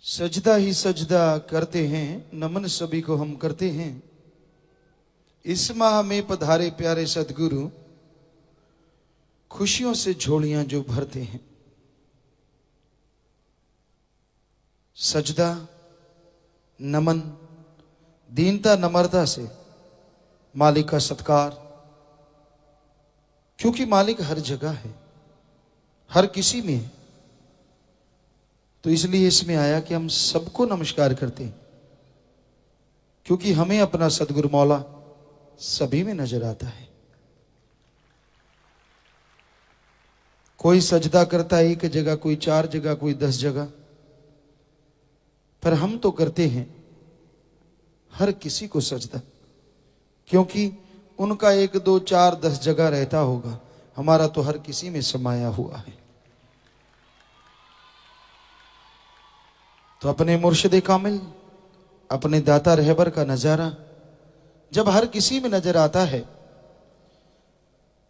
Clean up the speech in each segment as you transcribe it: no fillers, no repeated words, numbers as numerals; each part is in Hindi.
सजदा ही सजदा करते हैं, नमन सभी को हम करते हैं। इस माह में पधारे प्यारे सदगुरु, खुशियों से झोलियां जो भरते हैं। सजदा, नमन, दीनता नम्रता से मालिक का सत्कार, क्योंकि मालिक हर जगह है, हर किसी में है। तो इसलिए इसमें आया कि हम सबको नमस्कार करते हैं, क्योंकि हमें अपना सदगुरु मौला सभी में नजर आता है। कोई सजदा करता है एक जगह, कोई 4 जगह, कोई 10 जगह, पर हम तो करते हैं हर किसी को सजदा, क्योंकि उनका 1 2 4 10 जगह रहता होगा, हमारा तो हर किसी में समाया हुआ है। तो अपने मुर्शिद कामिल, अपने दाता रहबर का नजारा जब हर किसी में नजर आता है,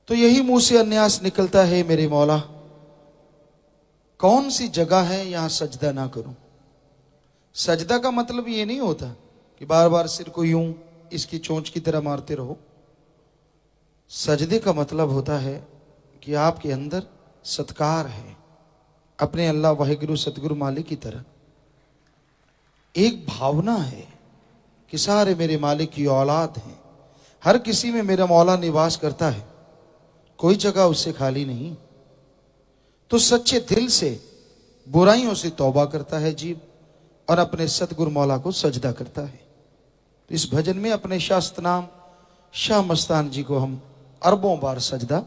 तो यही मुंह से अन्यास निकलता है, मेरे मौला कौन सी जगह है यहां सजदा ना करूं। सजदा का मतलब ये नहीं होता कि बार बार सिर को यूं इसकी चोंच की तरह मारते रहो। सजदे का मतलब होता है कि आपके अंदर सत्कार है अपने अल्लाह वाहिगुरु सतगुरु मालिक की तरह। एक भावना है कि सारे मेरे मालिक की औलाद हैं, हर किसी में मेरा मौला निवास करता है, कोई जगह उससे खाली नहीं। तो सच्चे दिल से बुराइयों से तौबा करता है जीव, और अपने सतगुरु मौला को सजदा करता है। तो इस भजन में अपने शास्त्र नाम शाह मस्तान जी को हम अरबों बार सजदा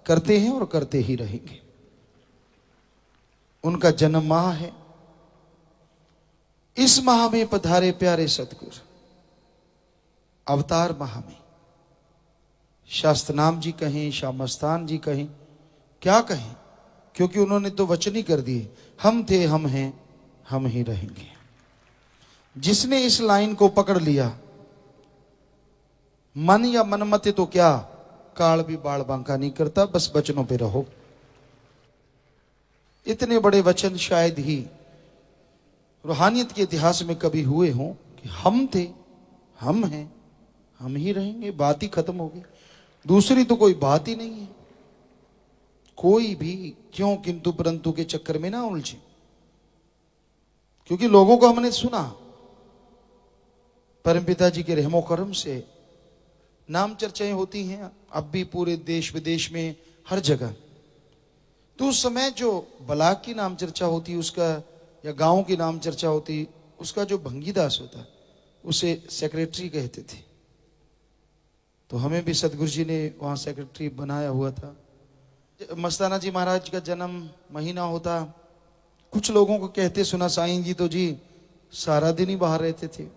करते हैं और करते ही रहेंगे। उनका जन्म माह है। इस माह में पधारे प्यारे सतगुरु, अवतार माह में शास्त्र नाम जी कहें, शाह मस्तान जी कहें, क्या कहें, क्योंकि उन्होंने तो वचन ही कर दिए, हम थे, हम हैं, हम ही रहेंगे। जिसने इस लाइन को पकड़ लिया, मन या मनमते तो क्या, काल भी बाल बांका नहीं करता, बस वचनों पे रहो। इतने बड़े वचन शायद ही रूहानियत के इतिहास में कभी हुए हों कि हम थे, हम हैं, हम ही रहेंगे, बात ही खत्म हो गई, दूसरी तो कोई बात ही नहीं है। कोई भी क्यों किंतु परंतु के चक्कर में ना उलझे, क्योंकि लोगों को हमने सुना, परमपिता जी के रहमो करम से नाम चर्चाएं होती हैं अब भी पूरे देश विदेश में हर जगह। तो उस समय जो ब्लॉक की नाम चर्चा होती उसका, या गांव की नाम चर्चा होती उसका, जो भंगीदास होता उसे सेक्रेटरी कहते थे। तो हमें भी सतगुरु जी ने वहां सेक्रेटरी बनाया हुआ था। मस्ताना जी महाराज का जन्म महीना होता, कुछ लोगों को कहते सुना, साईं जी तो जी सारा दिन ही बाहर रहते थे।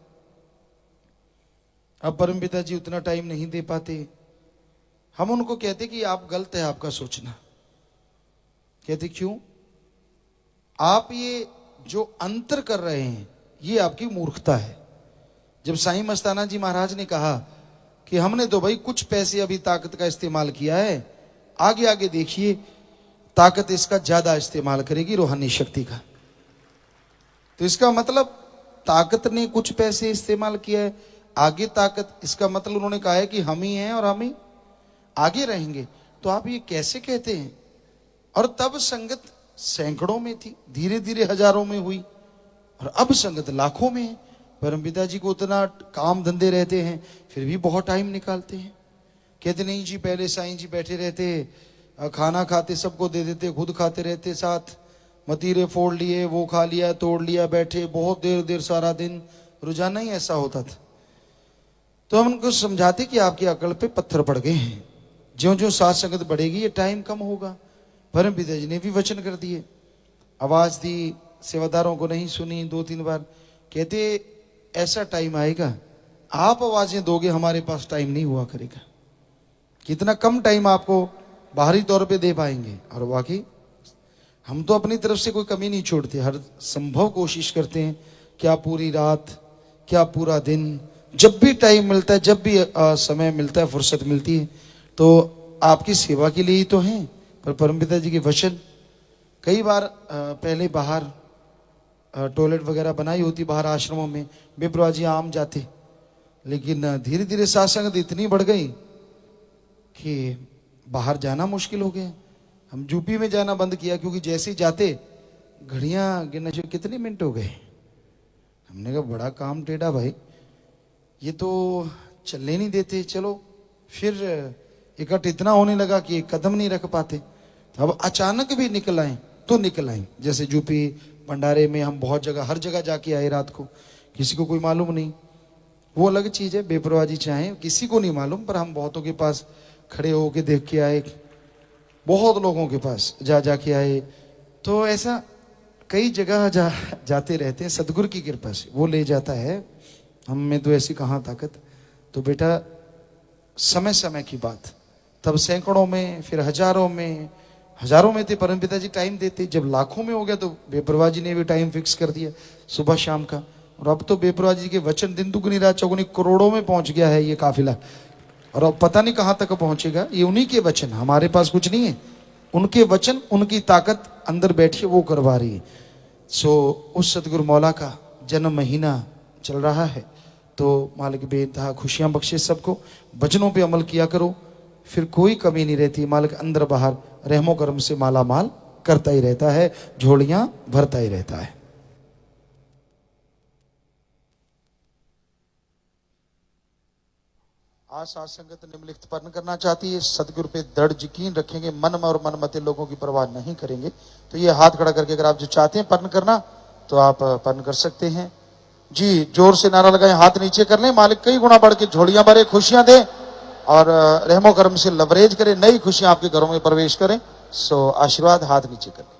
अब परमपिता जी उतना टाइम नहीं दे पाते। हम उनको कहते कि आप गलत है आपका सोचना। कहते क्यों? आप ये जो अंतर कर रहे हैं ये आपकी मूर्खता है। जब साईं मस्ताना जी महाराज ने कहा कि हमने तो भाई कुछ पैसे अभी ताकत का इस्तेमाल किया है, आगे आगे देखिए ताकत इसका ज्यादा इस्तेमाल करेगी, रूहानी शक्ति का। तो इसका मतलब ताकत ने कुछ पैसे इस्तेमाल किया है, आगे ताकत, इसका मतलब उन्होंने कहा है कि हम ही हैं और हम ही आगे रहेंगे। तो आप ये कैसे कहते हैं? और तब संगत सैकड़ों में थी, धीरे धीरे हजारों में हुई, और अब संगत लाखों में है। परमपिता जी को उतना काम धंधे रहते हैं, फिर भी बहुत टाइम निकालते हैं। कहते नहीं जी, पहले साईं जी बैठे रहते, खाना खाते, सबको दे देते, खुद खाते रहते, साथ मतीरे फोड़ लिए, वो खा लिया, तोड़ लिया, बैठे बहुत देर देर सारा दिन, रोजाना ही ऐसा होता था। तो हम उनको समझाते कि आपकी अकल पे पत्थर पड़ गए हैं, ज्यों ज्यों साथ संगत बढ़ेगी ये टाइम कम होगा। परमपिता जी ने भी वचन कर दिए, आवाज दी, सेवादारों को नहीं सुनी, 2-3 बार। कहते ऐसा टाइम आएगा आप आवाजें दोगे, हमारे पास टाइम नहीं हुआ करेगा। कितना कम टाइम आपको बाहरी तौर पे दे पाएंगे। और वाकई हम तो अपनी तरफ से कोई कमी नहीं छोड़ते, हर संभव कोशिश करते हैं, क्या पूरी रात, क्या पूरा दिन, जब भी टाइम मिलता है, जब भी समय मिलता है, फुर्सत मिलती है, तो आपकी सेवा के लिए ही तो हैं। पर परमपिता जी के वचन, कई बार पहले बाहर टॉयलेट वगैरह बनाई होती बाहर आश्रमों में, विप्रवा जी आम जाते। लेकिन धीरे धीरे सात्संगत इतनी बढ़ गई कि बाहर जाना मुश्किल हो गया। हम यूपी में जाना बंद किया, क्योंकि जैसे ही जाते घड़ियां गिनना शुरू, कितने मिनट हो गए। हमने कहा बड़ा काम टेढ़ा भाई, ये तो चलने नहीं देते। चलो फिर इकट्ठ इतना होने लगा कि एक कदम नहीं रख पाते। अब अचानक भी निकल आए तो निकल आए। जैसे यूपी भंडारे में हम बहुत जगह, हर जगह जाके आए रात को, किसी को कोई मालूम नहीं, वो अलग चीज है। बेपरवाह जी चाहे किसी को नहीं मालूम, पर हम बहुतों के पास खड़े होके देख के आए, बहुत लोगों के पास जाके आए। तो ऐसा कई जगह जाते रहते हैं, सदगुरु की कृपा से वो ले जाता है। हम में तो ऐसी कहाँ ताकत। तो बेटा समय समय की बात, तब सैकड़ों में, फिर हजारों में थे। परमपिता जी टाइम देते, जब लाखों में हो गया तो बेपरवाह जी ने भी टाइम फिक्स कर दिया सुबह शाम का। और अब तो बेपरवाह जी के वचन दिन दुगनी रात चौगुनी करोड़ों में पहुंच गया है ये काफिला। और अब पता नहीं कहां तक पहुंचेगा। ये उन्हीं के वचन, हमारे पास कुछ नहीं है। उनके वचन, उनकी ताकत अंदर बैठी है, वो करवा रही है। सो उस सतगुरु मौला का जन्म महीना चल रहा है, तो मालिक बेइंतहा खुशियां बख्शे सबको। वचनों पे अमल किया करो, फिर कोई कमी नहीं रहती। मालिक अंदर बाहर रहमो करम से माला माल करता ही रहता है, झोलियां भरता ही रहता है। आज साथ संगत निम्नलिखित पर्ण करना चाहती है। सदगुरु पे दृढ़ यकीन रखेंगे, मन में और मन मते लोगों की परवाह नहीं करेंगे। तो ये हाथ खड़ा करके अगर आप जो चाहते हैं पर्ण करना तो आप पर्ण कर सकते हैं। जी जोर से नारा लगाएं, हाथ नीचे कर लें। मालिक कई गुना बढ़ के झोलियां भरे, खुशियां दे और रहमो करम से लवरेज करें, नई खुशियां आपके घरों में प्रवेश करें। सो आशीर्वाद, हाथ नीचे करें।